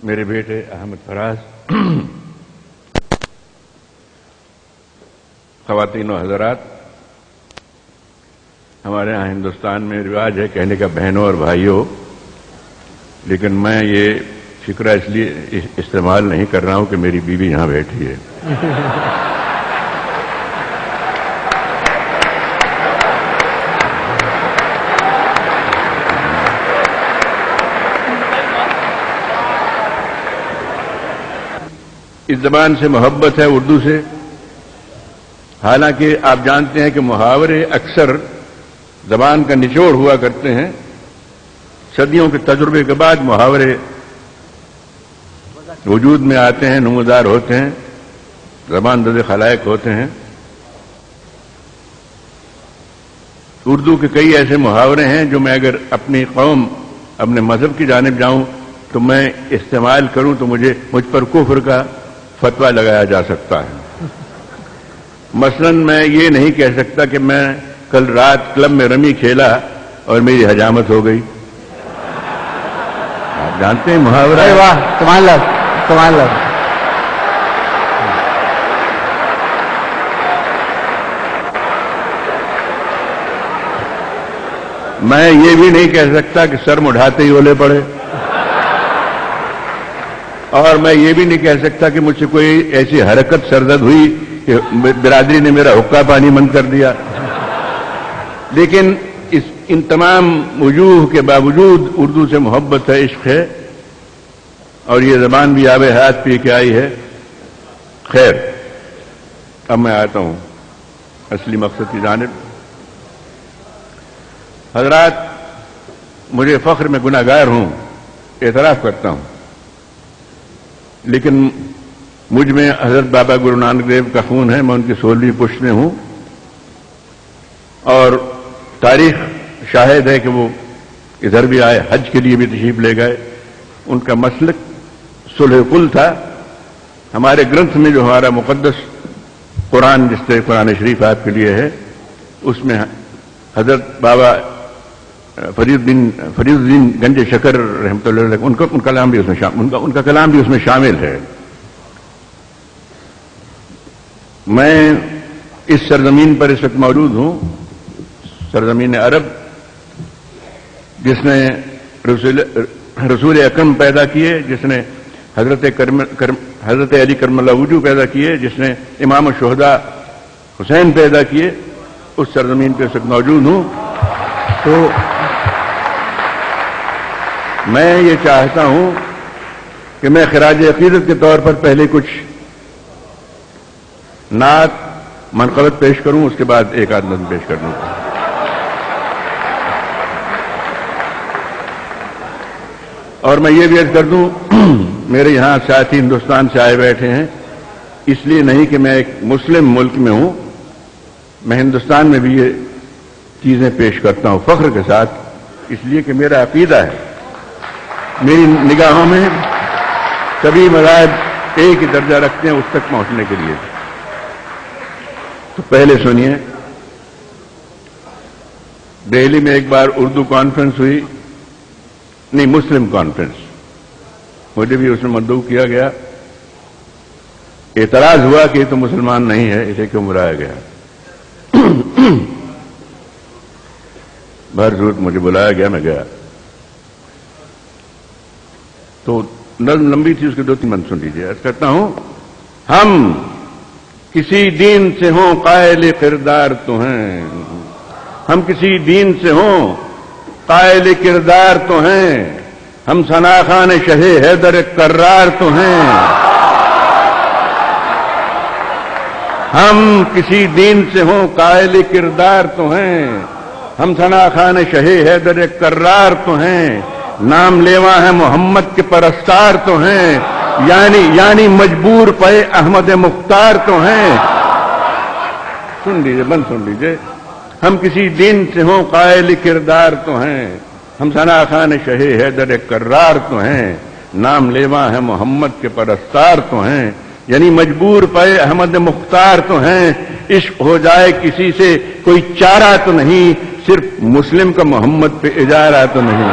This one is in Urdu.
میرے بیٹے احمد فراز، خواتین و حضرات، ہمارے یہاں ہندوستان میں رواج ہے کہنے کا بہنوں اور بھائیوں، لیکن میں یہ فکرہ اس لیے استعمال نہیں کر رہا ہوں کہ میری بیوی یہاں بیٹھی ہے۔ اس زبان سے محبت ہے، اردو سے، حالانکہ آپ جانتے ہیں کہ محاورے اکثر زبان کا نچوڑ ہوا کرتے ہیں۔ صدیوں کے تجربے کے بعد محاورے وجود میں آتے ہیں، نمودار ہوتے ہیں، زبان زد خلائق ہوتے ہیں۔ اردو کے کئی ایسے محاورے ہیں جو میں اگر اپنی قوم، اپنے مذہب کی جانب جاؤں تو میں استعمال کروں تو مجھ پر کفر کا فتویٰ لگایا جا سکتا ہے۔ مثلا میں یہ نہیں کہہ سکتا کہ میں کل رات کلب میں رمی کھیلا اور میری حجامت ہو گئی۔ آپ جانتے ہیں محاورہ، واہ کمال کمال۔ میں یہ بھی نہیں کہہ سکتا کہ سر مڑھاتے ہی اولے پڑے، اور میں یہ بھی نہیں کہہ سکتا کہ مجھ سے کوئی ایسی حرکت سرزد ہوئی کہ برادری نے میرا حقہ پانی بند کر دیا۔ لیکن ان تمام وجوہ کے باوجود اردو سے محبت ہے، عشق ہے، اور یہ زبان بھی آب حیات پی کے آئی ہے۔ خیر، اب میں آتا ہوں اصلی مقصد کی جانب۔ حضرات، مجھے فخر میں گناہ گار ہوں، اعتراف کرتا ہوں، لیکن مجھ میں حضرت بابا گرو نانک دیو کا خون ہے، میں ان کی 16ویں پشت میں ہوں، اور تاریخ شاہد ہے کہ وہ ادھر بھی آئے، حج کے لیے بھی تشریف لے گئے۔ ان کا مسلک صلح کل تھا۔ ہمارے گرنتھ میں جو ہمارا مقدس قرآن، جس سے قرآن شریف آپ کے لیے ہے، اس میں حضرت بابا فرید الدین گنج شکر رحمۃ اللہ علیہ ان کا کلام بھی اس میں ان کا کلام بھی اس میں شامل ہے۔ میں اس سرزمین پر اس وقت موجود ہوں، سرزمین عرب، جس نے رسول اکرم پیدا کیے، جس نے حضرت علی کرم اللہ وجہ پیدا کیے، جس نے امام الشہداء حسین پیدا کیے، اس سرزمین پہ اس وقت موجود ہوں۔ تو میں یہ چاہتا ہوں کہ میں خراج عقیدت کے طور پر پہلے کچھ نعت منقبت پیش کروں، اس کے بعد ایک آدھ نظم پیش کر دوں۔ اور میں یہ بھی عرض کر دوں، میرے یہاں ساتھی ہندوستان سے آئے بیٹھے ہیں، اس لیے نہیں کہ میں ایک مسلم ملک میں ہوں، میں ہندوستان میں بھی یہ چیزیں پیش کرتا ہوں فخر کے ساتھ، اس لیے کہ میرا عقیدہ ہے، میری نگاہوں میں سبھی مذاہب ایک ہی درجہ رکھتے ہیں اس تک پہنچنے کے لیے۔ تو پہلے سنیے، دہلی میں ایک بار اردو کانفرنس ہوئی، نہیں مسلم کانفرنس، مجھے بھی اس میں مدعو کیا گیا، اعتراض ہوا کہ یہ تو مسلمان نہیں ہے، اسے کیوں بلایا گیا؟ بہر صورت مجھے بلایا گیا، میں گیا۔ تو نظم لمبی تھی، اس کے 2-3 بند سن لیجیے۔ عرض کرتا ہوں، ہم کسی دین سے ہوں قائل کردار تو ہیں، ہم کسی دین سے ہوں قائل کردار تو ہیں، ہم ثنا خان شہ حیدر کرار تو ہیں، ہم کسی دین سے ہوں قائل کردار تو ہیں، ہم ثنا خان شہ حیدر کرار تو ہیں، نام لیوا ہے محمد کے پرستار تو ہیں، یعنی مجبور پے احمد مختار تو ہیں۔ سن لیجئے، بند سن لیجئے۔ ہم کسی دین سے ہوں قائل کردار تو ہیں، ہم ثنا خان شہ حیدر کرار تو ہیں، نام لیوا ہے محمد کے پرستار تو ہیں، یعنی مجبور پے احمد مختار تو ہیں، عشق ہو جائے کسی سے کوئی چارہ تو نہیں، صرف مسلم کا محمد پہ اجارہ تو نہیں۔